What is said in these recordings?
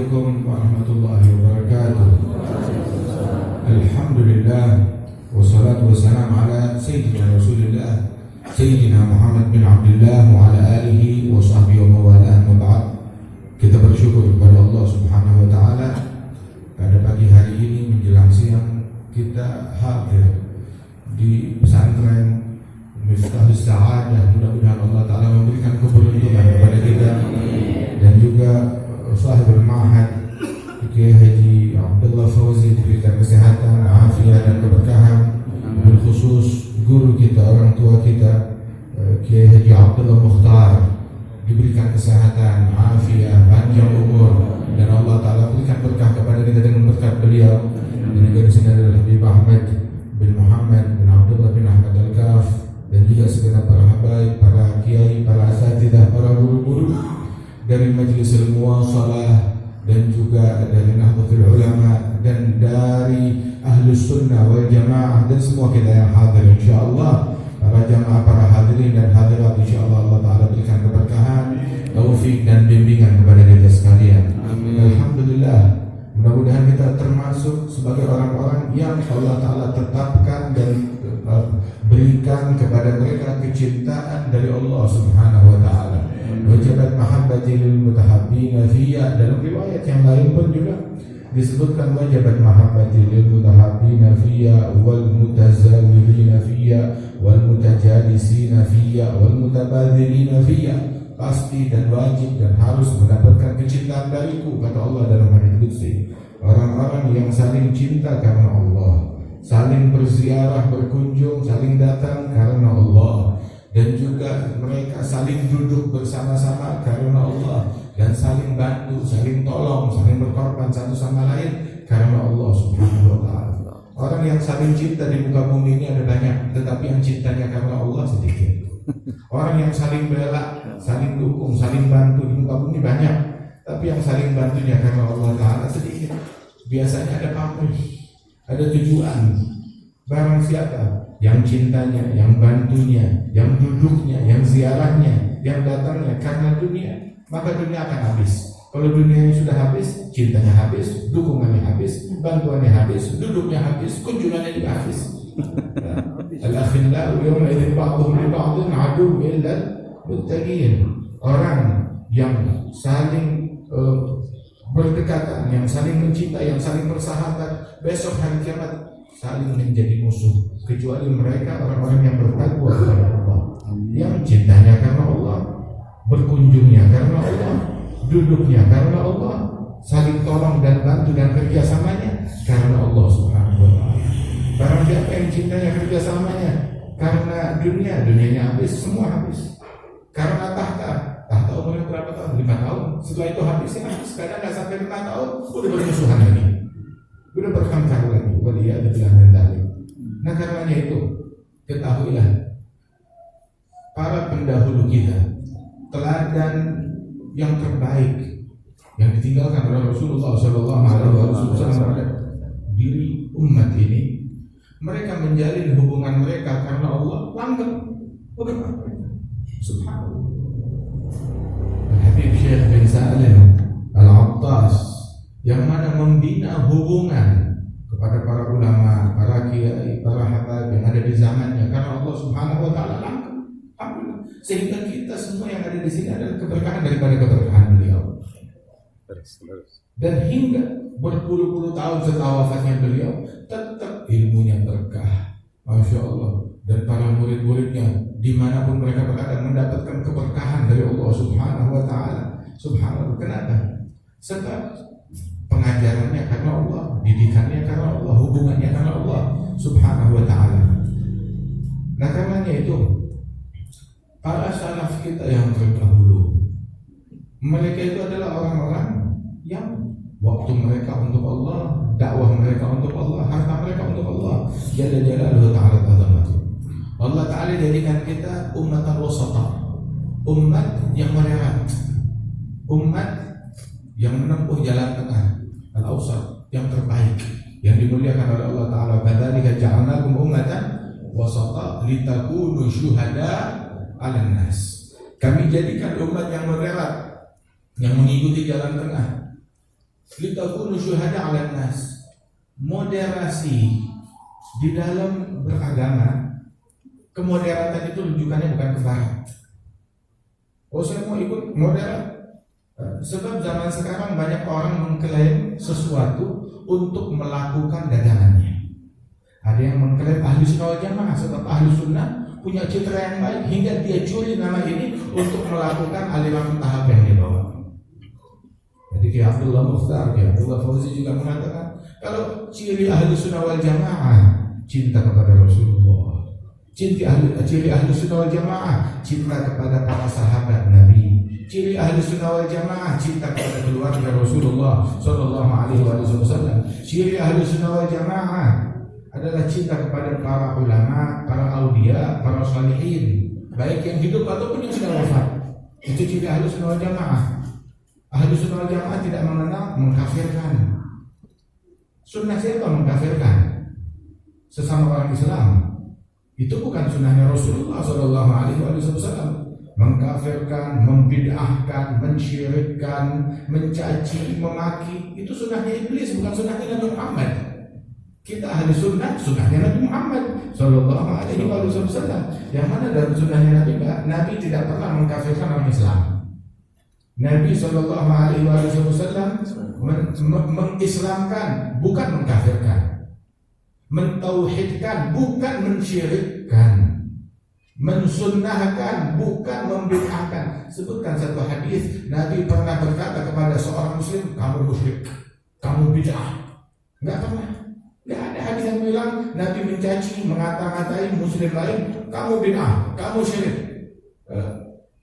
Assalamualaikum warahmatullahi wabarakatuh. Alhamdulillah wassalatu wassalamu ala sayyidina Rasulillah Sayyidina Muhammad bin Abdullah wa ala alihi wa sahbihi wa mawalah maba'ad. Kita bersyukur kepada Allah subhanahu wa ta'ala pada pagi hari ini menjelang siang kita hadir di pesantren Miftahus Sa'adah. Mudah-mudahan Allah ta'ala memberikan keberuntungan kepada kita dan juga sahibul ma'had Kiai Haji Abdullah Fauzi diberikan kesehatan, afiat dan keberkahan. Bil khusus guru kita, orang tua kita Kiai Haji Abdullah Mukhtar diberikan kesehatan, afiat, panjang umur, dan Allah Ta'ala berikan berkah kepada kita dengan berkat beliau. Dan juga di sini adalah Habib Ahmad bin Muhammad bin Abdullah bin Ahmad Al-Kaf, dan juga segenap para habaib, para kiai, para asatidzah, para guru-guru dari Majlis Al-Muwasalah dan juga dari Nahdlatul Ulama dan dari Ahlus Sunnah wal Jamaah dan semua kita yang hadir insyaallah. Para jamaah, para hadirin dan hadirat, insyaallah Allah Ta'ala berikan keberkahan, taufik dan bimbingan kepada kita sekalian. Amin. Alhamdulillah. Mudah-mudahan kita termasuk sebagai orang-orang yang Allah Ta'ala tetapkan dan berikan kepada mereka kecintaan dari Allah Subhanahu wa Ta'ala. Wajabat mahabbati lil mutahabbina fiyya. Dalam riwayat yang lain pun juga disebutkan wajabat mahabbati lil mutahabbina fiyya wal mutazawwirina fiyya wal mutajalisina fiyya wal mutabadzilina fiyya. Pasti dan wajib dan harus mendapatkan kecintaan dariku, kata Allah dalam hadits qudsi. Orang-orang yang saling cinta karena Allah, saling berziarah, berkunjung, saling datang karena Allah, dan juga mereka saling duduk bersama-sama karena Allah, dan saling bantu, saling tolong, saling berkorban satu sama lain karena Allah Subhanahu wa ta'ala. Orang yang saling cinta di muka bumi ini ada banyak, tetapi yang cintanya karena Allah sedikit. Orang yang saling bela, saling dukung, saling bantu di muka bumi banyak, tapi yang saling bantunya karena Allah Ta'ala sedikit. Biasanya ada pamrih, ada tujuan. Barang siapa yang cintanya, yang bantunya, yang duduknya, yang ziarahnya, yang datangnya karena dunia, maka dunia akan habis. Kalau dunia sudah habis, cintanya habis, dukungannya habis, bantuannya habis, duduknya habis, kunjungannya juga habis. Al-akhillau yawma idzin ba'dhum li ba'dhin aduwwun illal muttaqin. Orang yang saling berdekatan, yang saling mencinta, yang saling bersahabat, besok hari kiamat saling menjadi musuh, kecuali mereka orang-orang yang bertakwa kepada Allah, yang cintanya karena Allah, berkunjungnya karena Allah, duduknya karena Allah, saling tolong dan bantu dan kerjasamanya karena Allah Subhanahu wa ta'ala. Barang siapa yang cintanya kerjasamanya karena dunia, dunianya habis, semua habis. Karena tahta umurnya berapa tahun? 5 tahun. Setelah itu habisnya habis. Kadang nggak sampai 5 tahun udah bermusuhan lagi, udah bertengkar lagi. Waliyadzubillah min dzalik. Nah, karenanya itu ketahuilah para pendahulu kita, teladan yang terbaik yang ditinggalkan oleh Rasulullah SAW pada diri umat ini. Mereka menjalin hubungan mereka karena Allah langgeng. Bagaimana? Subhanallah. Habib Syekh bin Salim Al-Attas yang mana membina hubungan kepada para ulama, para kiai, para habaib yang ada di zamannya karena Allah Subhanahu wa ta'ala langgeng. Alhamdulillah. Sehingga kita semua yang ada di sini adalah keberkahan daripada keberkahan beliau. Dan hingga berpuluh-puluh tahun setelah wafatnya beliau, tetap ilmunya berkah, Masya Allah. Dan para murid-muridnya dimanapun mereka berada mendapatkan keberkahan dari Allah Subhanahu wa ta'ala. Subhanallah. Kenapa? Sebab pengajarannya karena Allah, didikannya karena Allah, hubungannya karena Allah Subhanahu wa ta'ala. Nah, karenanya itu para salaf kita yang terdahulu, mereka itu adalah orang-orang yang waktu mereka untuk Allah, dakwah mereka untuk Allah, harta mereka untuk Allah. Jalla jalaluhu ta'ala azamatu. Allah Ta'ala jadikan kita ummatan wasata, umat yang moderat, umat yang menempuh jalan tengah, al-awsat, yang terbaik, yang dimuliakan oleh Allah Ta'ala. Badzalika ja'alnakum ummatan wasata litakunu syuhada 'alan nas. Kami jadikan umat yang moderat, yang mengikuti jalan tengah, litakunu syuhada 'alan nas. Moderasi di dalam beragama, kemoderatan itu rujukannya bukan ke barat. Oh, saya mau ikut moderat. Sebab zaman sekarang banyak orang mengklaim sesuatu untuk melakukan dagangannya. Ada yang mengklaim ahli sunnah wal jamaah, sebab ahli sunnah punya citra yang baik hingga dia curi nama ini untuk melakukan aliran tahap yang dia bawa. Jadi Ki Abdullah Mukhtar, Ki Abdullah Fauzi juga mengatakan kalau ciri ahli sunnah wal jamaah cinta kepada Rasulullah, ciri ahli sunnah wal jamaah cinta kepada para sahabat Nabi. Ciri ahli sunnah wal jamaah cinta kepada keluarga Rasulullah Sallallahu Alaihi Wasallam. Ciri ahli sunnah wal jamaah adalah cinta kepada para ulama, para aulia, para salihin, baik yang hidup ataupun yang sudah wafat. Itu ciri ahli sunnah wal jamaah. Ahli sunnah wal jamaah tidak mengenal mengkafirkan. Sunnah siapa mengkafirkan? Sesama orang Islam. Itu bukan sunnahnya Rasulullah Sallallahu Alaihi Wasallam. Mengkafirkan, membid'ahkan, mensyirikkan, mencaci, memaki, itu sunnahnya iblis, bukan sunnahnya Nabi Muhammad. Kita ahli sunnah, sunnahnya Nabi Muhammad Sallallahu Alaihi Wasallam. Yang mana dalam sunnahnya Nabi, Nabi tidak pernah mengkafirkan orang Islam. Nabi Sallallahu Alaihi Wasallam mengislamkan, bukan mengkafirkan, mentauhidkan, bukan mensyirikkan, mensunnahkan, bukan membid'ahkan. Sebutkan satu hadis Nabi pernah berkata kepada seorang muslim, kamu musyrik, kamu bid'ah. Enggak pernah. Enggak ada hadis yang bilang Nabi mencaci, mengata-ngatai muslim lain, kamu bid'ah, kamu syirik.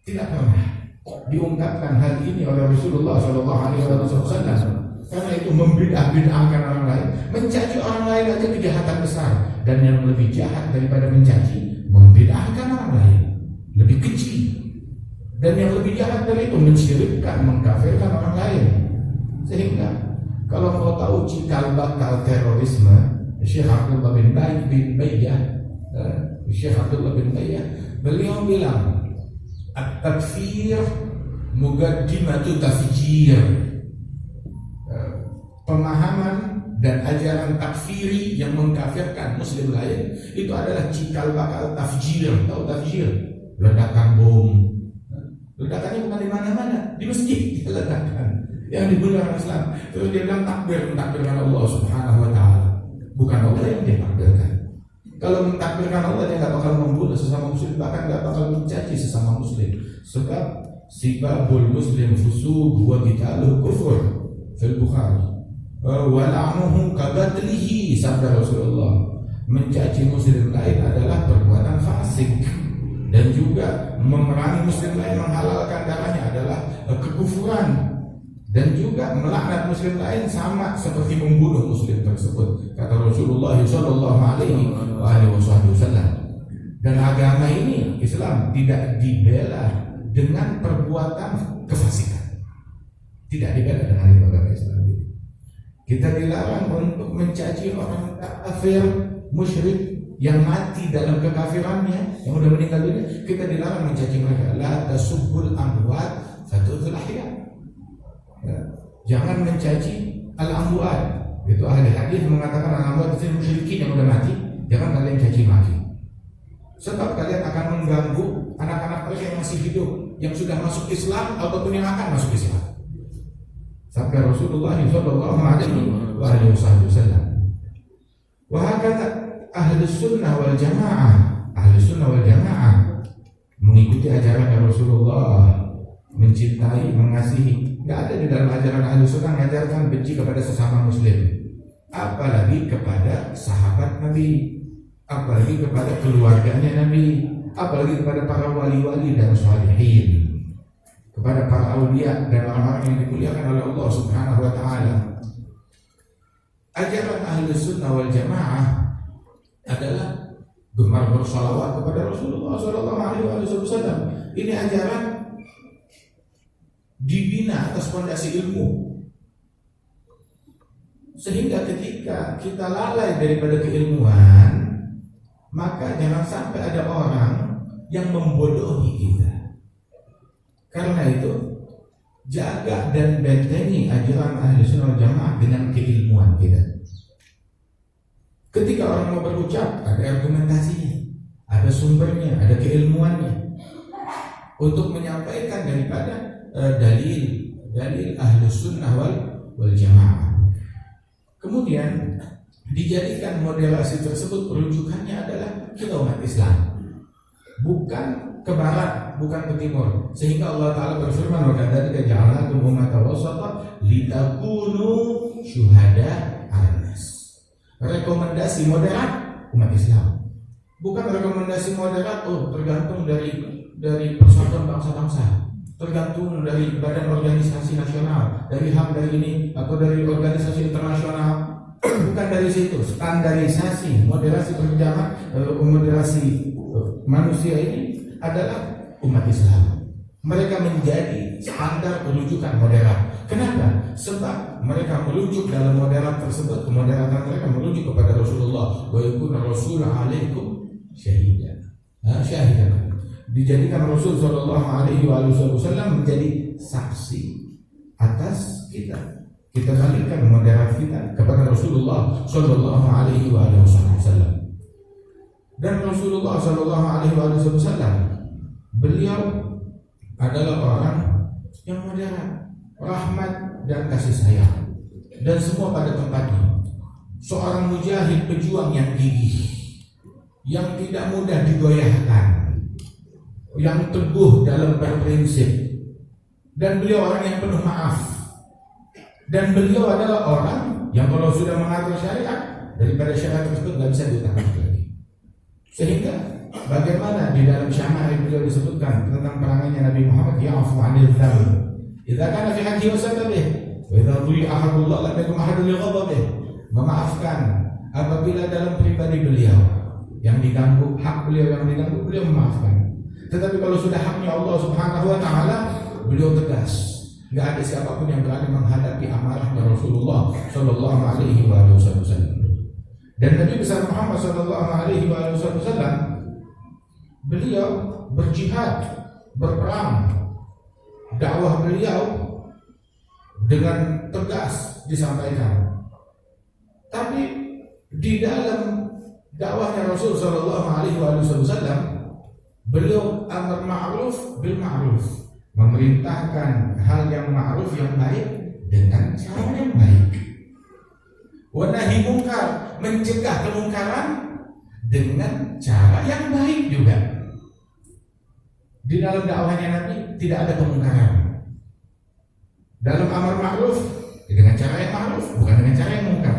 Tidak pernah diungkapkan hal ini oleh Rasulullah Sallallahu Alaihi Wasallam. Karena itu membid'ah-bid'ahkan orang lain, mencaci orang lain aja kejahatan besar. Dan yang lebih jahat daripada mencaci, membid'ahkan orang lain, lebih kecil. Dan yang lebih jahat dari itu mensyirikkan, mengkafirkan orang lain. Sehingga kalau mau tahu cikal bakal terorisme, Syekh Abdullah bin Bayyah, Syekh Abdullah bin Bayyah, beliau bilang at-takfir muqaddimatu tafjir. Pemahaman dan ajaran takfiri yang mengkafirkan muslim lain itu adalah cikal bakal tafjir. Tahu tafjir? Ledakan bom. Ledakannya bukan di mana-mana, di masjid diledakan. Yang dibunuh orang Islam. Terus dia bilang mentakbirkan Allah Subhanahu Wa Taala. Bukan Allah yang dia takbirkan. Kalau mentakbirkan Allah, dia nggak bakal membunuh sesama muslim, bahkan nggak bakal mencaci sesama muslim. Sebab sibabul muslim fusuq wa qitaluhu kufur. Fil Bukhari. Wala'nuhu kabatlihi, sabda Rasulullah. Mencaci muslim lain adalah perbuatan fasik, dan juga memerangi muslim lain, menghalalkan darahnya adalah kekufuran, dan juga melaknat muslim lain sama seperti membunuh muslim tersebut, kata Rasulullah Sallallahu Alaihi Wasallam. Dan agama ini, Islam, tidak dibela dengan perbuatan kefasikan, tidak dibela dengan itu agama Islam. Kita dilarang untuk mencaci orang kafir, musyrik yang mati dalam kekafirannya, yang sudah meninggal dunia. Kita dilarang mencaci mereka. La tasubbul amwat fatu'dzul ahya. Jangan mencaci al-amwat. Itu ahli hadis mengatakan al-amwat itu musyrikin yang sudah mati. Jangan kalian caci maki. Sebab kalian akan mengganggu anak-anak mereka yang masih hidup, yang sudah masuk Islam ataupun yang akan masuk Islam. Sabda Rasulullah Sallallahu Alaihi Wasallam. Wahakata ahli sunnah wal jamaah, ahli sunnah wal jamaah mengikuti ajaran Rasulullah, mencintai, mengasihi. Tidak ada di dalam ajaran ahli sunnah mengajarkan benci kepada sesama muslim, apalagi kepada sahabat Nabi, apalagi kepada keluarganya Nabi, apalagi kepada para wali-wali dan sholihin, kepada para aulia dan orang-orang yang dimuliakan oleh Allah Subhanahu Wa Taala. Ajaran ahli sunnah wal jamaah adalah gemar bersalawat kepada Rasulullah Sallallahu Alaihi Wasallam. Ini ajaran dibina atas fondasi ilmu, sehingga ketika kita lalai daripada keilmuan, maka jangan sampai ada orang yang membodohi kita. Karena itu, jaga dan bentengi ajaran ahli sunnah wal orang mau berucap, ada argumentasinya, ada sumbernya, ada keilmuannya untuk menyampaikan daripada dalil Ahlus Sunnah wal Jamaah. Kemudian dijadikan moderasi tersebut rujukannya adalah kita umat Islam, bukan ke barat, bukan ke timur. Sehingga Allah Ta'ala berfirman, wa kadzalika ja'alnakum ummatan wasata litakunu syuhada 'alan nas. Rekomendasi moderat umat Islam, bukan rekomendasi moderat tergantung dari persatuan bangsa-bangsa, tergantung dari badan organisasi nasional, dari HAM, dari ini atau dari organisasi internasional. Bukan dari situ. Standarisasi moderasi berjamaah, moderasi manusia ini adalah umat Islam. Mereka menjadi standar rujukan moderat. Kenapa? Sebab mereka merujuk dalam moderat tersebut, kemoderatan mereka merujuk kepada Rasulullah. Wa yakuna rasul 'alaikum syahidan. Syahidan. Dijadikan Rasul sallallahu alaihi wasallam menjadi saksi atas kita. Kita balikkan moderat kita kepada Rasulullah sallallahu alaihi wasallam. Dan Rasulullah sallallahu alaihi wasallam, beliau adalah orang yang moderat, rahmat dan kasih sayang, dan semua pada tempatnya. Seorang mujahid, pejuang yang gigih, yang tidak mudah digoyahkan, yang teguh dalam berprinsip, dan beliau orang yang penuh maaf. Dan beliau adalah orang yang kalau sudah mengatur syariat, daripada syariat tersebut tidak bisa diutamakan lagi. Sehingga bagaimana di dalam syama'il beliau disebutkan tentang perangannya Nabi Muhammad, ya'fu 'anil dzam idza kana fi haqqihi wa sadabih wa idza tu'i ahadullah lam yakum ahadun li ghadabih. Memaafkan apabila dalam pribadi beliau yang diganggu, hak beliau yang diganggu, beliau memaafkan. Tetapi kalau sudah haknya Allah Subhanahu wa taala, beliau tegas. Nggak ada siapapun yang berani menghadapi amarahnya Rasulullah sallallahu alaihi wasallam. Dan Nabi besar Muhammad sallallahu alaihi wasallam, beliau berjihad, berperang, dakwah beliau dengan tegas disampaikan. Tapi di dalam dakwahnya Rasul sallallahu alaihi wasallam, beliau amar ma'ruf bil ma'ruf, memerintahkan hal yang ma'ruf, yang baik dengan cara yang baik. Wa nahi munkar, mencegah kemungkaran dengan cara yang baik juga. Di dalam dakwahnya Nabi tidak ada kemungkaran. Dalam amar ma'ruf dengan cara yang ma'ruf, bukan dengan cara yang munkar.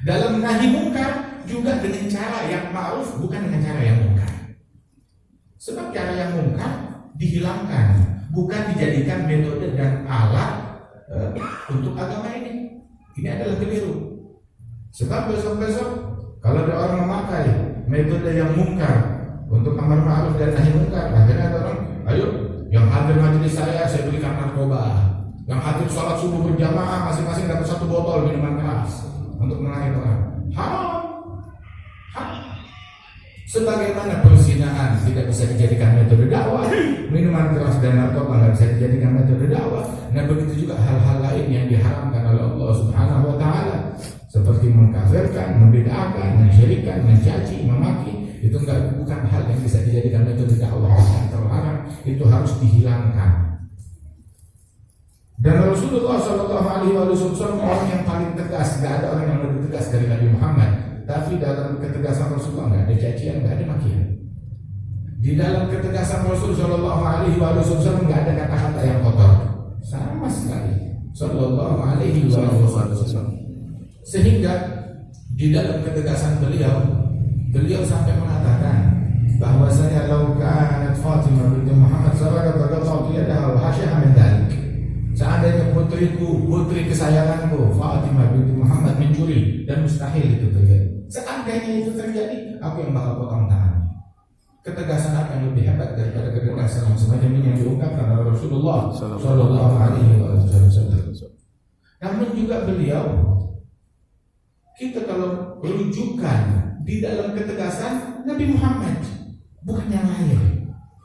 Dalam nahi munkar juga dengan cara yang ma'ruf, bukan dengan cara yang munkar. Sebab cara yang munkar dihilangkan, bukan dijadikan metode dan alat untuk agama ini. Ini adalah keliru. Sebab besok-besok kalau ada orang memakai metode yang mungkar untuk amar ma'ruf dan nahi munkar, akhirnya ada orang, ayo yang hadir majelis saya berikan narkoba, yang hadir sholat subuh berjamaah masing-masing dapat 1 botol minuman keras untuk menarik orang. Haram. Sebagaimana perzinahan tidak bisa dijadikan metode dakwah, minuman keras dan narkoba tidak bisa dijadikan metode dakwah. Nah, begitu juga hal-hal lain yang diharamkan oleh Allah Subhanahu wa taala, seperti mengkafirkan, membedakan, mensyirikkan, mencaci, memaki, itu bukan hal yang bisa dijadikan metode dakwah, yang terlarang, itu harus dihilangkan. Dan Rasulullah sallallahu alaihi wasallam orang yang paling tegas, tidak ada orang yang lebih tegas dari Nabi Muhammad. Tapi dalam ketegasan Rasulullah nggak ada cacian, nggak ada makian. Di dalam ketegasan Rasul sallallahu alaihi wasallam nggak ada kata-kata yang kotor sama sekali. Sallallahu alaihi wasallam. Sehingga di dalam ketegasan beliau sampai mengatakan bahwasanya lau kanat Fatimah binti Muhammad sarqat qadatu yadaha wa hasyaha min dzalik. Seandainya putri kesayanganku Fatimah binti Muhammad mencuri, dan mustahil itu terjadi. Seandainya itu terjadi, aku yang bakal potong tangannya. Ketegasan apa yang lebih hebat daripada ketegasan yang semacam ini yang diungkapkan oleh Rasulullah sallallahu alaihi wasallam. Namun juga beliau, kita kalau rujukan di dalam ketegasan Nabi Muhammad, bukan yang lain.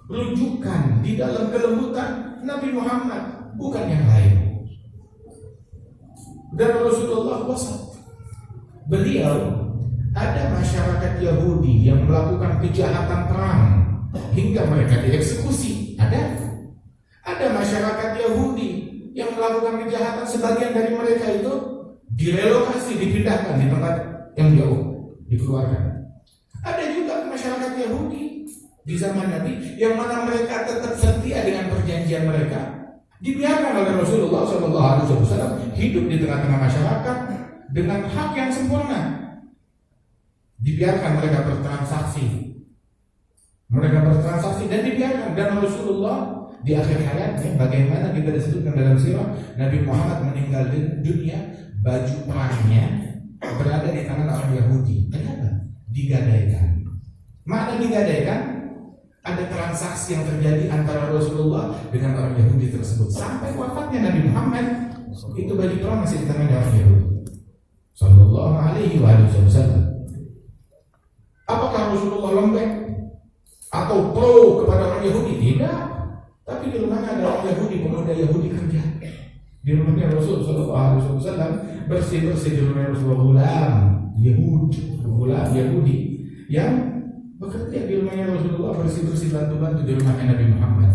Rujukan di dalam kelembutan Nabi Muhammad, bukan yang lain. Dan Rasulullah wasat. Beliau Ada masyarakat Yahudi yang melakukan kejahatan perang hingga mereka dieksekusi. Ada masyarakat Yahudi yang melakukan kejahatan, sebagian dari mereka itu direlokasi, dipindahkan di tempat yang jauh, dikeluarkan. Ada juga masyarakat Yahudi di zaman Nabi yang mana mereka tetap setia dengan perjanjian mereka, dibiarkan oleh Rasulullah SAW hidup di tengah-tengah masyarakat dengan hak yang sempurna. Dibiarkan mereka bertransaksi dan dibiarkan. Dan Rasulullah di akhir hayatnya, bagaimana kita disebutkan dalam sirah, Nabi Muhammad meninggal dunia, baju perangnya berada di tangan orang Yahudi. Kenapa? Digadaikan. Makna digadaikan, ada transaksi yang terjadi antara Rasulullah dengan orang Yahudi tersebut sampai wafatnya Nabi Muhammad. Itu baju perang masih di tangan orang Yahudi Sallallahu alaihi wasallam. Apakah Rasulullah lembek atau pro kepada orang Yahudi? Tidak. Tapi di rumahnya ada orang Yahudi, pemuda Yahudi kerja. Di rumahnya Rasulullah SAW bersih-bersih di rumahnya Rasulullah, gulam Yahudi yang bekerja di rumahnya Rasulullah, bersih-bersih, bantu-bantu di rumahnya Nabi Muhammad.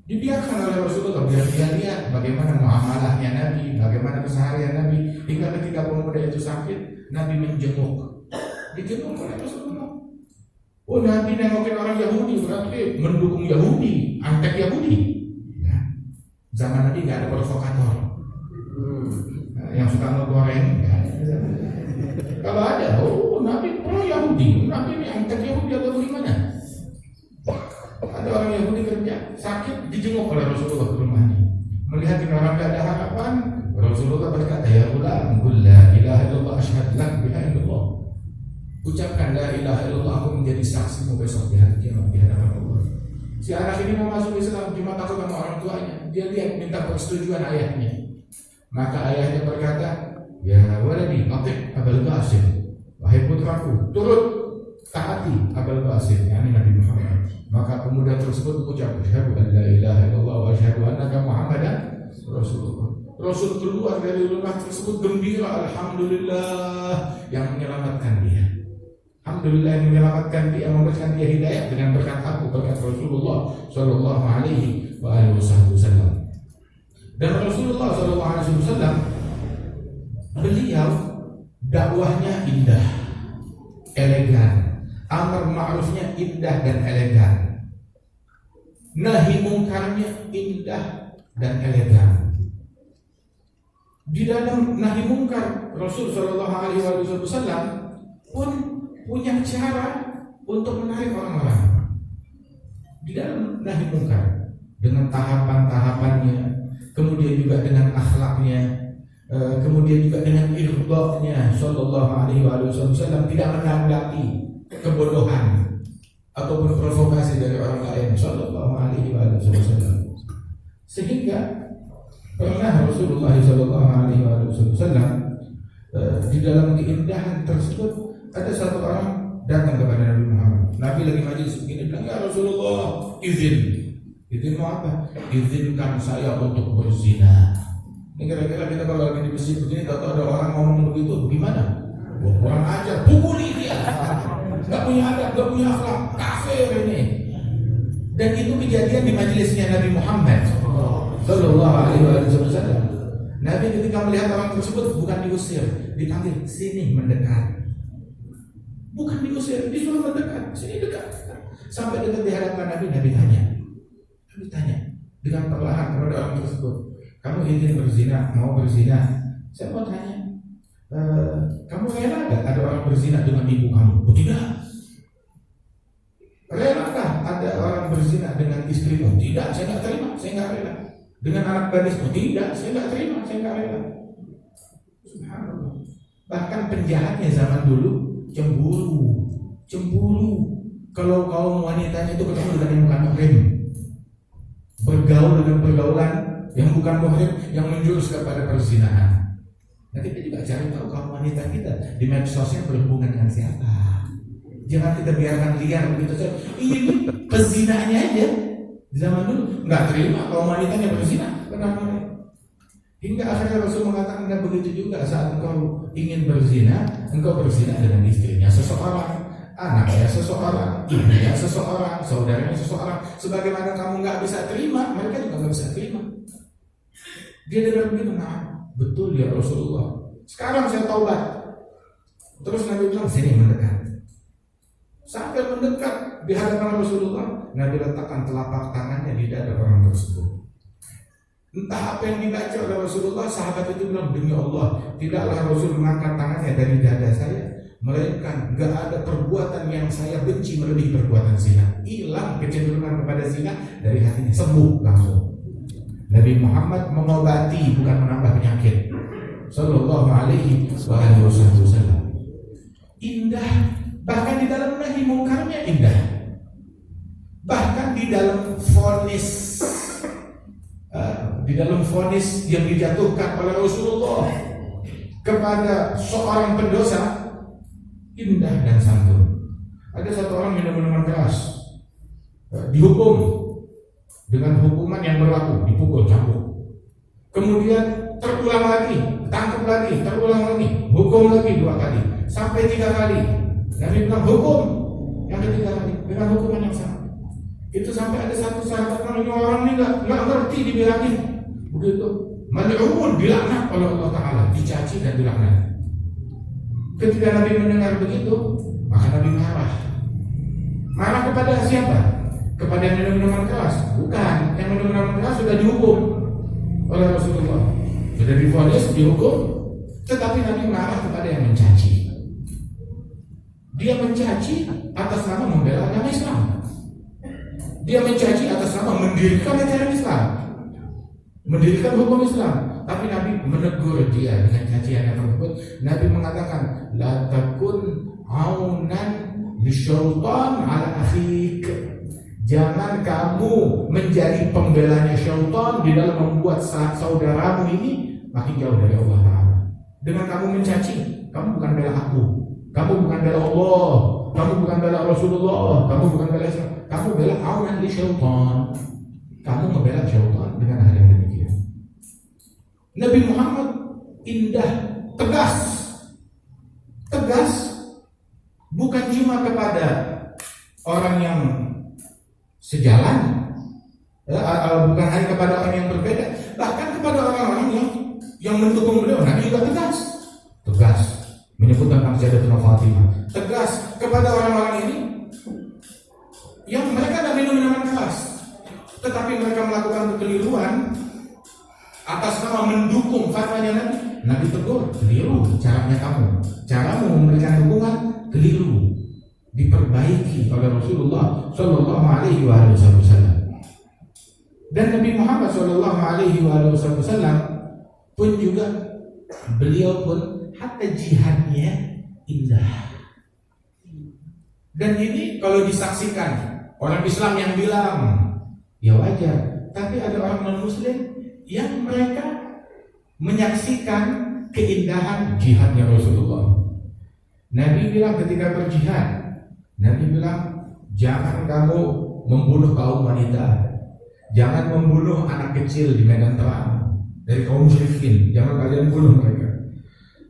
Dibiarkan oleh Rasulullah biar dia lihat bagaimana muamalahnya Nabi, bagaimana keseharian Nabi, hingga ketika pemuda itu sakit, Nabi menjenguk. Dijenguk oleh Rasulullah. Oh, Nabi nengokin orang Yahudi berarti mendukung Yahudi, antek Yahudi. Ya. Zaman Nabi nggak ada provokator yang suka ngegoreng. Kalau ada, oh Nabi pro Yahudi, Nabi ini antek Yahudi atau bagaimana? Ada orang Yahudi kerja sakit, dijenguk oleh Rasulullah ke rumahnya. Melihat ini orang gak ada harapan, Rasulullah berkata, ya gulam, qul la ilaha illallah asyhadu lak biha illallah. Ucapkan la ilaha illallah, aku menjadi saksimu besok di hari kiamat di hadapan Allah. Si anak ini mau masuk Islam, cuma takut sama orang tuanya. Dia lihat minta persetujuan ayahnya. Maka ayahnya berkata, ya waladi atik Abul Qasim, wahai putraku, turut taati Abul Qasim, yakni Nabi Muhammad. Maka pemuda tersebut mengucap, asyhadu an la ilaha illallah wa asyhadu annaka Muhammadan Rasulullah. Rasul keluar dari rumah tersebut gembira, alhamdulillah yang menyelamatkan dia. Alhamdulillah yang menyelamatkan dia, memberikan dia hidayah dengan berkat aku, berkat Rasulullah Sallallahu Alaihi Wasallam. Dan Rasulullah Sallallahu Alaihi Wasallam, beliau dakwahnya indah, elegan, amar ma'rufnya indah dan elegan, nahi mungkarnya indah dan elegan. Di dalam nahi mungkar, Rasul Sallallahu Alaihi Wasallam pun punya cara untuk menarik orang-orang. Di dalam nahi mungkar dengan tahapan-tahapannya, kemudian juga dengan akhlaknya, kemudian juga dengan irdha'nya. Sallallahu Alaihi Wasallam tidak menanggapi kebodohan ataupun provokasi dari orang lain. Sallallahu Alaihi Wasallam. Sehingga pernah Rasulullah Sallallahu Alaihi Wasallam di dalam keindahan tersebut ada satu orang datang kepada Nabi Muhammad. Nabi lagi majlis begini, bilang, ya Rasulullah, izin mau apa? Izinkan saya untuk berzina. Ini kira-kira kita kalau lagi di masjid begini, kalau ada orang ngomong begitu, gimana? Kurang ajar, pukuli dia. Gak punya adab, gak punya akhlak, kafir ini. Dan itu kejadian di majelisnya Nabi Muhammad Sallallahu Alaihi Wasallam. Nabi ketika melihat orang tersebut bukan diusir, dipanggil, sini mendekat. Bukan diusir, disuruh mendekat, sini dekat. Sampai dekat di hadapan Nabi, Nabi tanya dengan perlahan kepada orang tersebut, kamu izin berzina, mau berzina? Saya mau tanya, kamu rela gak ada orang berzina dengan ibu kamu? Oh tidak. Relakah ada orang berzina dengan istrimu? Tidak, saya gak terima, saya gak rela. Dengan anak gadismu? Tidak, saya gak terima, saya gak rela. Subhanallah. Bahkan penjahatnya zaman dulu cemburu kalau kaum wanitanya itu ketemu dengan yang bukan muhrim, bergaul dengan pergaulan yang bukan muhrim, yang menjurus kepada perzinahan. Nah, kita juga cari tahu kaum wanita kita di medsosnya berhubungan dengan siapa. Jangan kita biarkan liar begitu saja. Ini pezinanya aja di zaman dulu nggak terima kaum wanitanya berzina, kenapa? Hingga akhirnya Rasul mengatakan, dan begitu juga saat engkau ingin berzina, engkau berzina dengan istrinya seseorang, anaknya seseorang, ibunya seseorang, saudaranya seseorang. Sebagaimana kamu nggak bisa terima, mereka juga nggak bisa terima. Dia dengar begitu, nah betul ya Rasulullah. Sekarang saya taubat. Terus Nabi bilang, sini mendekat. Sampai mendekat di hadapan Rasulullah, Nabi letakkan telapak tangannya di dada orang tersebut. Entah apa yang dibaca oleh Rasulullah, sahabat itu bilang, demi Allah, tidaklah Rasul mengangkat tangannya dari dada saya, melainkan gak ada perbuatan yang saya benci melebihi perbuatan zina. Hilang kecenderungan kepada zina dari hatinya, sembuh langsung. Nabi Muhammad mengobati, bukan menambah penyakit. Sallallahu alaihi wasallam. Indah, bahkan di dalam nahi mungkarnya indah. Bahkan di dalam vonis yang dijatuhkan oleh Rasulullah kepada seorang pendosa, indah dan santun. Ada satu orang minum minuman keras, dihukum dengan hukuman yang berlaku, dipukul, cambuk. Kemudian terulang lagi, tangkap lagi, terulang lagi, hukum lagi 2 kali, sampai 3 kali. Nabi bilang hukum yang ketiga kali dengan hukuman yang sama. Itu sampai ada satu sahabat orang ini nggak ngerti dibilangin begitu. Mal'un, dilaknat oleh Allah Taala, dicaci dan dilaknat. Ketika Nabi mendengar begitu, maka Nabi marah. Marah kepada siapa? Kepada yang minum minuman keras? Bukan, yang minum minuman keras sudah dihukum oleh Rasulullah, sudah divonis, dihukum. Tetapi Nabi marah kepada yang mencaci. Dia mencaci atas nama membela agama Islam. Dia mencaci atas nama mendirikan ajaran Islam, mendirikan hukum Islam. Tapi Nabi menegur dia dengan cacian yang tersebut. Nabi mengatakan, la takun aunan lisyaitan ala akhik. Jangan kamu menjadi pembelanya syaitan di dalam membuat saudaramu ini makin jauh dari Allah Ta'ala. Dengan kamu mencaci, kamu bukan bela aku, kamu bukan bela Allah, kamu bukan bela Rasulullah, kamu bukan bela Islam, kamu bela aunan li syaitan. Kamu membela syaitan dengan hal yang demikian. Nabi Muhammad indah, tegas, bukan cuma kepada orang yang sejalan, bukan hanya kepada orang yang berbeda, bahkan kepada orang-orang yang mendukung beliau. Nabi juga tegas menyebut tentang Sayyidatina Fatimah, tegas kepada orang-orang ini yang mereka tidak minum minuman keras, tetapi mereka melakukan kekeliruan atas nama mendukung fatwanya Nabi. Nabi tegur, keliru caranya kamu, caramu memberikan dukungan keliru, diperbaiki oleh Rasulullah Shallallahu Alaihi Wasallam. Dan Nabi Muhammad Shallallahu Alaihi Wasallam pun juga, beliau pun hatta jihadnya indah. Dan ini kalau disaksikan orang Islam yang bilang ya wajar, tapi ada orang non Muslim yang mereka menyaksikan keindahan jihadnya Rasulullah. Nabi bilang ketika berjihad, Nabi bilang, jangan kamu membunuh kaum wanita, jangan membunuh anak kecil di medan perang dari kaum musyrikin, jangan kalian bunuh mereka.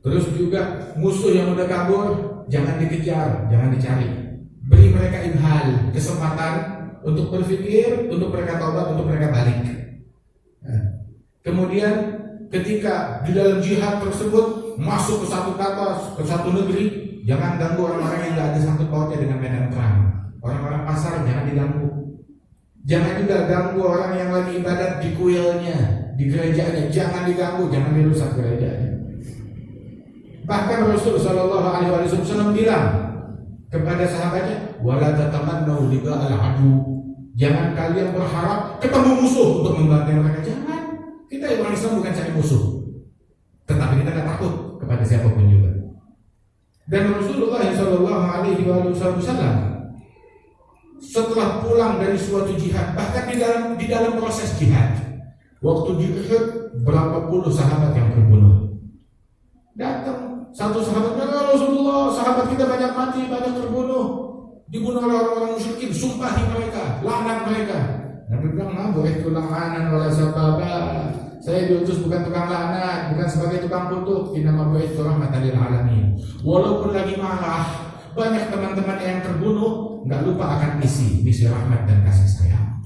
Terus juga musuh yang udah kabur, jangan dikejar, jangan dicari. Beri mereka imhal, kesempatan untuk berpikir, untuk mereka taubat, untuk mereka balik. Kemudian ketika di dalam jihad tersebut masuk ke satu kota, ke satu negeri, jangan ganggu orang-orang yang tidak ada sangkut pautnya dengan medan perang. Orang-orang pasar jangan diganggu. Jangan juga ganggu orang yang lagi ibadat di kuilnya, di gerejanya, jangan diganggu, jangan dirusak gerejanya. Bahkan Rasul Shallallahu Alaihi Wasallam bilang kepada sahabatnya, wala tatamannu liqa al-adu. Jangan kalian berharap ketemu musuh untuk membantai mereka. Jangan. Kita orang Islam bukan cari musuh, tetapi kita tidak takut kepada siapapun juga. Dan Rasulullah Shallallahu Alaihi Wasallam setelah pulang dari suatu jihad, bahkan di dalam proses jihad, waktu di Uhud berapa puluh sahabat yang terbunuh. Datang satu sahabat, ya Rasulullah, sahabat kita banyak mati, banyak terbunuh, dibunuh oleh orang-orang musyrikin, sumpahi mereka, laknat mereka. Nabi bilang, nah boleh tulang anan oleh sahabat. Saya diutus bukan tukang laknat, bukan sebagai tukang kutuk. Innama bu'itsu rahmatan lil alamin. Walaupun lagi marah, banyak teman-teman yang terbunuh, nggak lupa akan misi rahmat dan kasih sayang.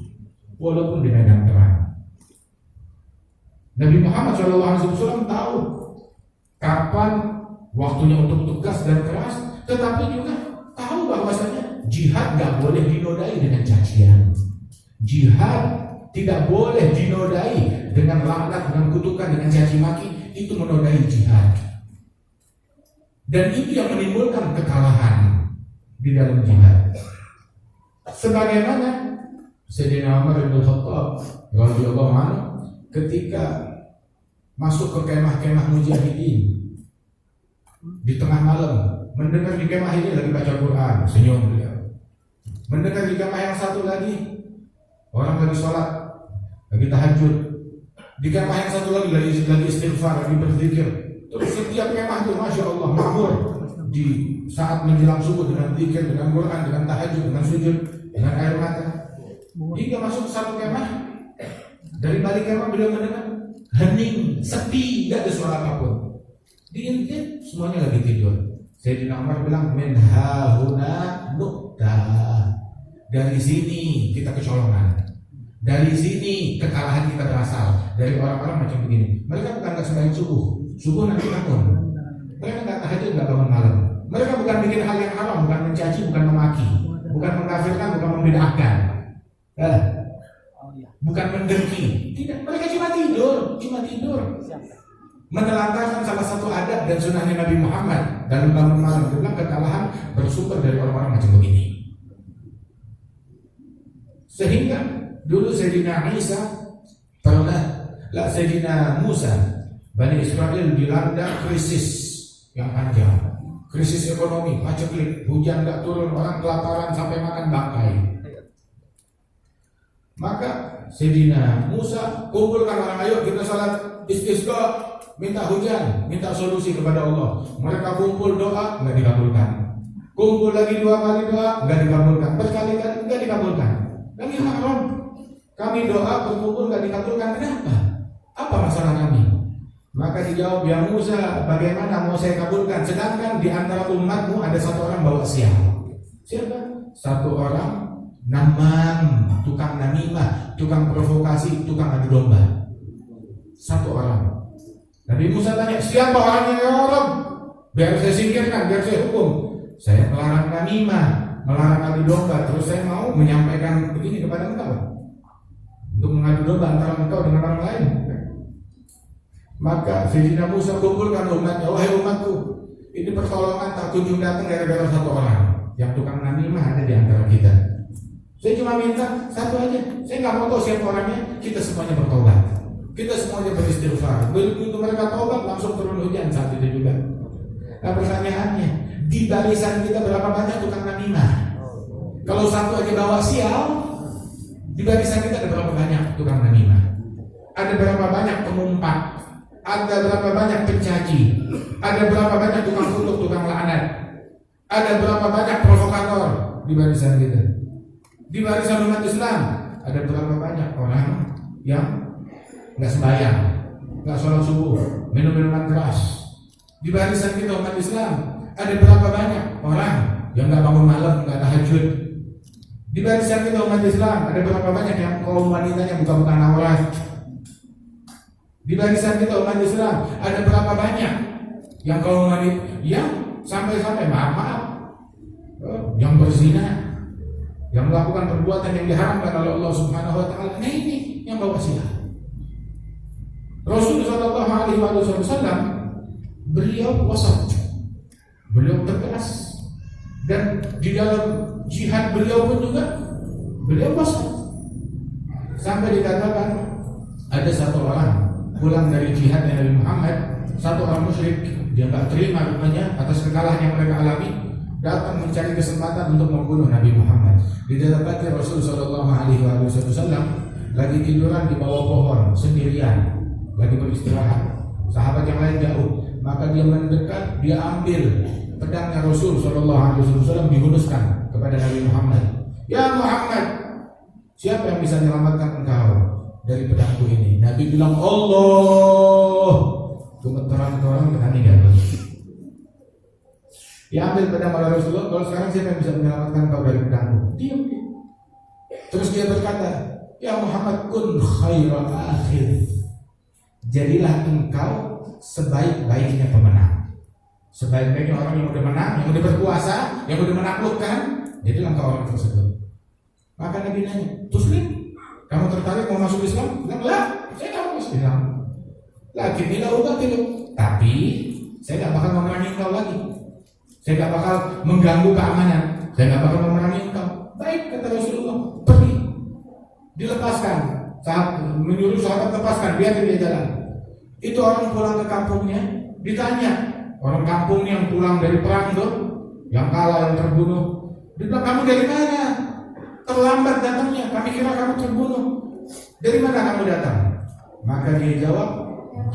Walaupun di medan perang. Nabi Muhammad SAW tahu kapan waktunya untuk tugas dan keras, tetapi juga tahu bahwasanya jihad nggak boleh dinodai dengan cacian. Jihad tidak boleh dinodai dengan laknat, dengan kutukan, dengan caci maki. Itu menodai jihad. Dan itu yang menimbulkan kekalahan di dalam jihad. Sebagaimana Sayyidina Umar bin Khattab radhiyallahu anhu ketika masuk ke kemah-kemah mujahidin di tengah malam, mendengar di kemah ini lagi baca Quran, senyum beliau. Mendengar di kemah yang satu lagi orang lagi sholat, lagi tahajud. Di kemah yang satu lagi istighfar, lagi berzikir. Terus setiap kemah itu masya Allah makmur di saat menjelang subuh dengan zikir, dengan Quran, dengan tahajud, dengan sujud, dengan air mata. Hingga masuk ke satu kemah, dari balik kemah beliau mendengar hening, sepi, tidak ada suara apapun. Diintip, semuanya lagi tidur. Sayyidina Umar bilang, min hahuna nukta. Dari sini kita kecolongan. Dari sini kekalahan kita berasal. Dari orang-orang macam begini. Mereka bukan sembahyang subuh nanti bangun. Mereka nggak tahajud, nggak bangun malam. Mereka bukan bikin hal yang haram, bukan mencaci, bukan memaki, bukan mengkafirkan, bukan membid'ahkan, bukan mendengki. Tidak, mereka cuma tidur. Menelantarkan salah satu adab dan sunnahnya Nabi Muhammad dalam bangun malam. Dia bilang kekalahan bersumber dari orang-orang macam begini. Sehingga dulu Sayyidina Musa, Bani Israel dilanda krisis yang panjang, krisis ekonomi, paceklik, hujan gak turun, orang kelaparan sampai makan bangkai. Maka Sayyidina Musa kumpulkan orang, ayo kita salat istisqa, minta hujan, minta solusi kepada Allah. Mereka kumpul doa, nggak dikabulkan. Kumpul lagi 2 kali doa, nggak dikabulkan. Berkali-kali nggak dikabulkan. Kami haram. Kami doa berkumpul nggak dikabulkan. Kenapa? Apa masalah kami? Maka dijawab, ya Musa, bagaimana mau saya kabulkan? Sedangkan di antara umatmu ada satu orang bawa sial. Siapa? Satu orang namam, tukang namimah, tukang provokasi, tukang adu domba. Satu orang. Nabi Musa tanya, siapa orangnya ya Allah? Biar saya singkirkan, biar saya hukum. Saya melarang namimah, melarang adu domba. Terus saya mau menyampaikan begini kepada engkau untuk mengadu domba antara engkau dengan orang lain. Maka Sayyidina Musa kumpulkan umatnya, wahai umatku, ini pertolongan tak kunjung datang gara-gara satu orang. Yang tukang namimah ada di antara kita. Saya cuma minta satu aja. Saya nggak mau tahu siapa orangnya. Kita semuanya bertobat. Kita semuanya beristighfar. Begitu mereka taubat, langsung turun hujan saat itu juga. Nah pertanyaannya, di barisan kita berapa banyak tukang namimah? Kalau satu aja bawa sial, di barisan kita ada berapa banyak tukang namimah? Ada berapa banyak pengumpat? Ada berapa banyak pencaci? Ada berapa banyak tukang kutuk, tukang laknat? Ada berapa banyak provokator di barisan kita? Di barisan umat Islam ada berapa banyak orang yang nggak sembahyang, nggak sholat subuh, minum minuman keras? Di barisan kita umat Islam ada berapa banyak orang yang nggak bangun malam, nggak tahajud? Di barisan kita umat Islam ada berapa banyak yang kaum wanitanya buka-buka aurat? Di barisan kita umat Islam ada berapa banyak yang kaum wanita yang sampai-sampai maaf, yang berzina, yang melakukan perbuatan yang diharamkan oleh Allah Subhanahu wa taala? Nah ini yang bawa sial. Rasulullah SAW beliau wasat, beliau tegas, dan di dalam jihad beliau pun juga beliau wasat. Sampai dikatakan ada satu orang pulang dari jihad Nabi Muhammad, satu orang musyrik, dia nggak terima rupanya atas kekalahan yang mereka alami, datang mencari kesempatan untuk membunuh Nabi Muhammad. Didapati Rasulullah SAW lagi tiduran di bawah pohon sendirian, lagi beristirahat. Sahabat yang lain jauh, maka dia mendekat, dia ambil pedangnya Rasul SAW, dihunuskan kepada Nabi Muhammad. Ya Muhammad, siapa yang bisa menyelamatkan engkau? dari pedangku ini. Nabi bilang Allah, gemeteran orang berani gak? Ya ambil pedang oleh Rasulullah. Kalau sekarang siapa yang bisa menyelamatkan kau dari pedangku? Diam. Terus dia berkata, ya Muhammad, kun khaira akhir. Jadilah engkau sebaik-baiknya pemenang. Sebaik-baiknya orang yang udah menang, yang udah berkuasa, yang udah menaklukkan, jadilah engkau orang tersebut. Maka Nabi nanya, Tuslim, kamu tertarik mau masuk Islam? Bilang, lah, saya tidak mau masuk Islam. Lagi tidak ubah tidak. Tapi saya tidak bakal memerangi engkau lagi. Saya tidak bakal mengganggu keamanan. Saya tidak bakal memerangi engkau. Baik, kata Rasulullah, pergi. Dilepaskan. Saat menyuruh sahabat lepaskan, biar dia jalan. Itu orang pulang ke kampungnya, ditanya orang kampung yang pulang dari perang tuh, yang kalah, yang terbunuh. Dia bilang, kamu dari mana? Terlambat datangnya, kami kira kamu terbunuh. Dari mana kamu datang? Maka dia jawab,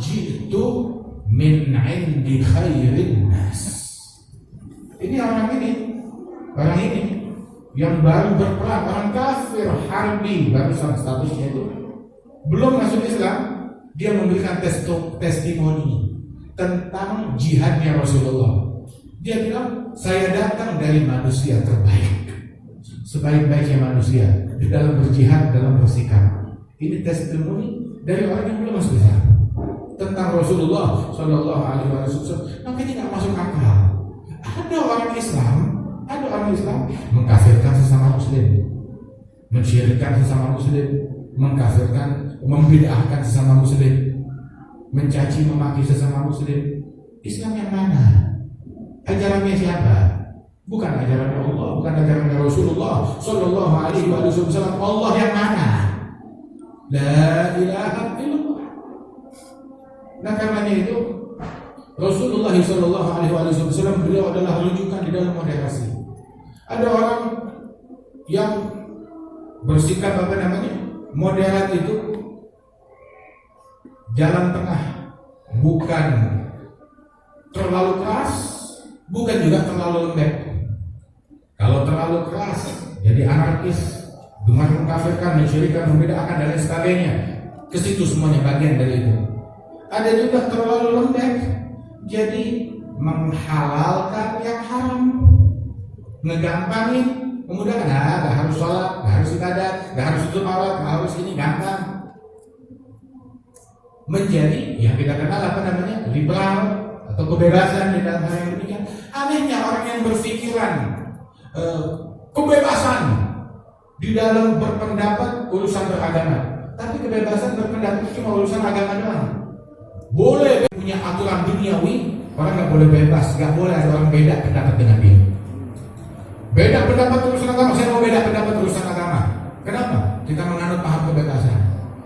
jitu min indi khairin nas. Ini orang ini yang baru berperang, orang kafir harbi, barusan statusnya itu belum masuk Islam, dia memberikan testimoni tentang jihadnya Rasulullah. Dia bilang, saya datang dari manusia terbaik, sebaik-baiknya manusia di dalam berjihad, dalam bersikap. Ini testimoni dari orang yang belum masuk Islam tentang Rasulullah Shallallahu Alaihi Wasallam. Makanya tidak masuk akal. Ada orang Islam mengkafirkan sesama Muslim, mensyirikkan sesama Muslim, mengkafirkan, membid'ahkan sesama Muslim, mencaci memaki sesama Muslim. Islam yang mana? Ajarannya siapa? Bukan ajaran Allah, bukan ajaran Rasulullah Shallallahu Alaihi Wasallam. Allah yang mana? La ilaha illallah. Nah karenanya itu Rasulullah Shallallahu Alaihi Wasallam beliau adalah rujukan di dalam moderasi. Ada orang yang bersikap moderat itu jalan tengah, bukan terlalu keras, bukan juga terlalu lembek. Kalau terlalu keras, jadi anarkis, gemar mengkafirkan, mensyirikkan, membid'ahkan dan lain sebagainya. Ke situ semuanya bagian dari itu. Ada juga terlalu lembek, jadi menghalalkan yang haram, ngegampangin, memudahkan. Gak harus sholat, gak harus ibadah, gak harus tutup aurat, gak harus ini, gampang. Menjadi yang kita kenal liberal atau kebebasan di dalam hal yang demikian. Anehnya orang yang berpikiran kebebasan di dalam berpendapat urusan beragama, tapi kebebasan berpendapat cuma urusan agama doang. Boleh punya aturan duniawi, orang nggak boleh bebas, nggak boleh ada orang beda pendapat dengan dia. Beda pendapat urusan agama, saya mau beda pendapat urusan agama. Kenapa? Kita menganut paham kebebasan.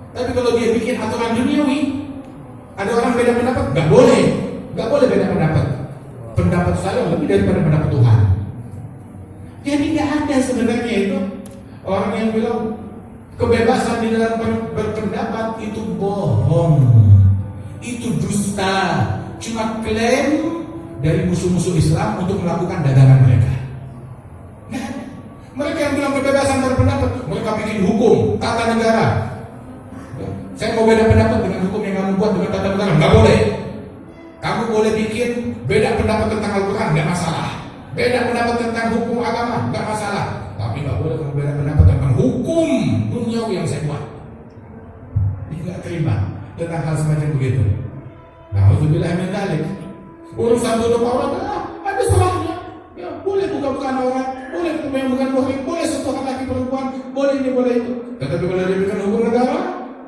Tapi kalau dia bikin aturan duniawi, ada orang beda pendapat, nggak boleh beda pendapat. Pendapat saya lebih daripada pendapat Tuhan. Jadi nggak ada sebenarnya itu orang yang bilang kebebasan di dalam berpendapat itu bohong, itu dusta, cuma klaim dari musuh-musuh Islam untuk melakukan dagangan mereka. Nah, mereka yang bilang kebebasan berpendapat, mereka bikin hukum, tata negara. Saya mau beda pendapat dengan hukum yang kamu buat dengan tata negara, nggak boleh. Kamu boleh bikin beda pendapat tentang Al-Quran, nggak masalah. Beda pendapat tentang hukum agama, nggak masalah. Tapi nggak boleh kamu beda pendapat tentang hukum duniawi yang saya buat. Dia nggak terima tentang hal semacam begitu. Na'udzubillah min dzalik. Urusan tutup aurat ada salahnya. Ya, boleh buka-bukaan aurat, boleh bukan muhrim, boleh sentuhan laki perempuan, boleh ini, boleh itu. Tetapi kalau dia bikin hukum negara,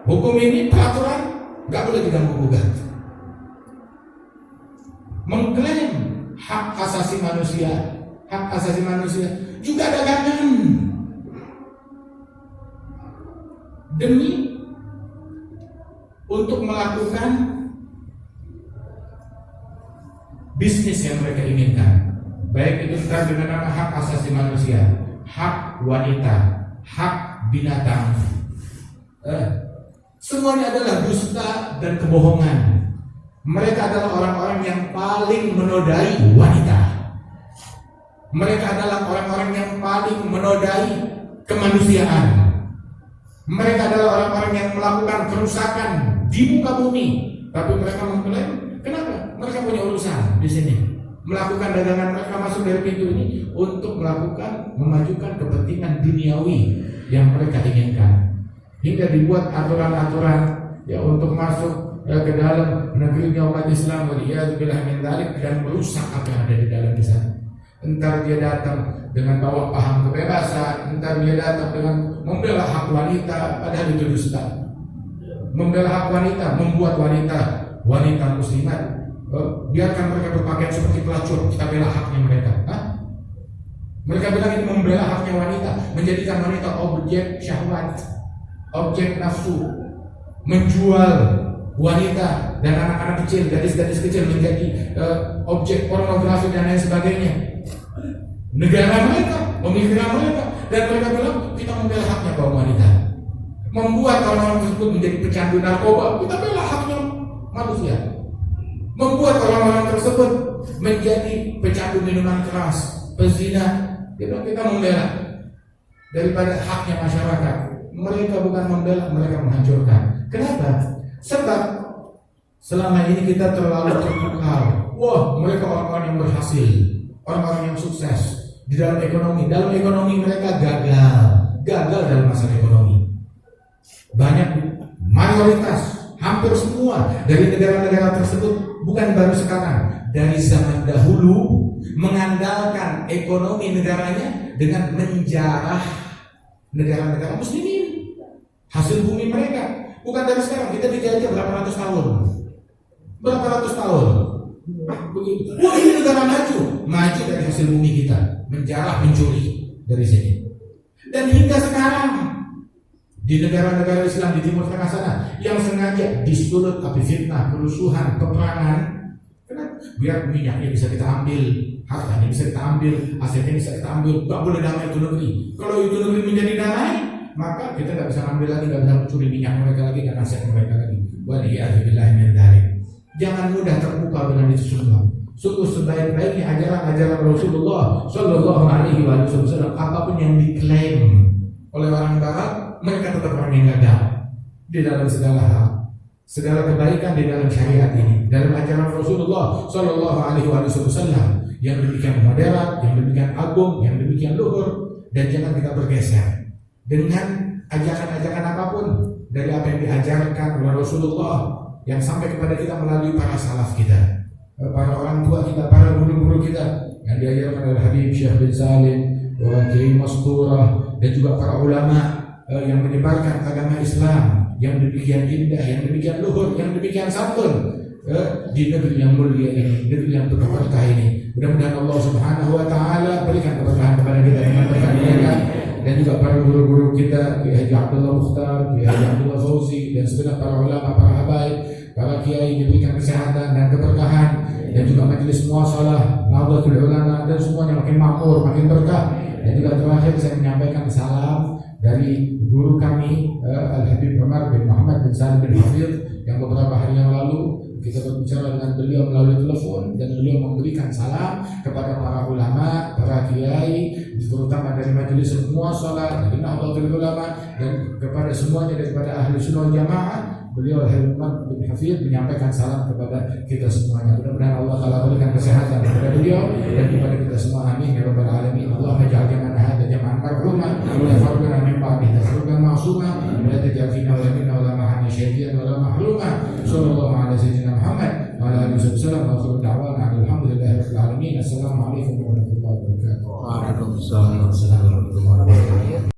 hukum ini peraturan, nggak boleh diganggu gugat. Mengklaim hak asasi manusia juga dagangan demi untuk melakukan bisnis yang mereka inginkan, baik itu dengan nama hak asasi manusia, hak wanita, hak binatang, semuanya adalah dusta dan kebohongan. Mereka adalah orang-orang yang paling menodai wanita. Mereka adalah orang-orang yang paling menodai kemanusiaan. Mereka adalah orang-orang yang melakukan kerusakan di muka bumi, tapi mereka mengklaim, kenapa? Mereka punya urusan di sini, melakukan dagangan mereka masuk dari pintu ini untuk memajukan kepentingan duniawi yang mereka inginkan, hingga dibuat aturan-aturan ya untuk masuk ke dalam negerinya umat Islam, dan merusak apa yang ada di dalam di sana. Entar dia datang dengan bawa paham kebebasan, entar dia datang dengan membela hak wanita, padahal itu dusta. Membela hak wanita, membuat wanita muslimat, biarkan mereka berpakaian seperti pelacur, kita bela haknya mereka. Mereka bilang ini membela haknya wanita, menjadikan wanita objek syahwat, objek nafsu, menjual wanita dan anak-anak kecil, gadis-gadis kecil menjadi objek pornografi dan lain sebagainya. Negara mereka, pemikiran mereka, dan mereka bilang kita membela haknya kaum wanita. Membuat orang-orang tersebut menjadi pecandu narkoba, kita bela haknya manusia. Membuat orang-orang tersebut menjadi pecandu minuman keras, pezina, kita membela daripada haknya masyarakat. Mereka bukan membela, mereka menghancurkan. Kenapa? Sebab selama ini kita terlalu terpukau. Wah, mereka orang-orang yang berhasil, orang-orang yang sukses di dalam ekonomi. Dalam ekonomi mereka gagal dalam masalah ekonomi. Banyak, mayoritas, hampir semua dari negara-negara tersebut, bukan baru sekarang, dari zaman dahulu mengandalkan ekonomi negaranya dengan menjarah negara-negara muslimin, hasil bumi mereka. Bukan dari sekarang, kita dijajah berapa ratus tahun. Begitu. Wah, ini negara maju dari hasil bumi kita, menjarah, mencuri dari sini. Dan hingga sekarang di negara-negara Islam di Timur Tengah sana yang sengaja disulut tapi fitnah, kerusuhan, peperangan, kenapa? Biar minyaknya bisa kita ambil, hartanya bisa kita ambil, asetnya bisa kita ambil, gak boleh damai itu negeri. Kalau itu negeri menjadi damai, maka kita gak bisa ambil lagi, gak bisa mencuri minyak mereka lagi dan aset mereka lagi. Waliyahzubillahi min dzalik. Jangan mudah terpukau dengan itu semua. Sungguh sebaik-baiknya ajaran-ajaran Rasulullah Shallallahu Alaihi Wasallam, apapun yang diklaim oleh orang Barat, mereka tetap orang yang gagal di dalam segala hal, segala kebaikan di dalam syariat ini, dalam ajaran Rasulullah Shallallahu Alaihi Wasallam yang demikian modern, yang demikian agung, yang demikian luhur, dan jangan kita bergeser dengan ajakan-ajakan apapun dari apa yang diajarkan oleh Rasulullah yang sampai kepada kita melalui para salaf kita, para orang tua kita, para guru-guru kita yang diajarkan oleh Habib Syekh bin Salim, Kiai Masturah, dan juga para ulama yang menyebarkan agama Islam yang demikian indah, yang demikian luhur, yang demikian santun di negeri yang mulia ini, negeri yang penuh berkah ini. Mudah-mudahan Allah Subhanahu wa taala berikan keberkahan kepada kita dengan berkah mereka, dan juga para guru-guru kita, Kiai Haji Abdullah Mukhtar, Kiai Haji Abdullah Fauzi, dan segenap para ulama, para habaib, para kiai diberikan kesehatan dan keberkahan, dan juga majelis muasalah, Nahdlatul Ulama, dan semuanya makin makmur, makin berkah. Dan juga terakhir saya menyampaikan salam dari guru kami Al-Habib Umar bin Muhammad bin Salim bin Hafidh, yang beberapa hari yang lalu kita berbicara dengan beliau melalui telepon, dan beliau memberikan salam kepada para ulama, para kiai, terutama dari majelis muasalah, dari Nahdlatul Ulama, dan kepada semuanya daripada ahli sunnah jamaah. Beliau Al-Habib Umar bin Hafidh menyampaikan salam kepada kita semuanya. Mudah-mudahan Allah Ta'ala berikan kesehatan kepada beliau dan kepada kita semua. Amin ya rabbal alamin. Allahumma ja'al jama'ana hadza jam'an marhuma wa la farqana min ba'dihi tafriqan ma'suma wa la taj'al fina wa la minna wa la mahana syadiyan wa la mahruma. Sallallahu ala sayyidina Muhammad wa ala alihi wasallam wa akhiru da'wana alhamdulillahi rabbil alamin. Assalamualaikum warahmatullahi wabarakatuh. Waalaikumsalam warahmatullahi wabarakatuh.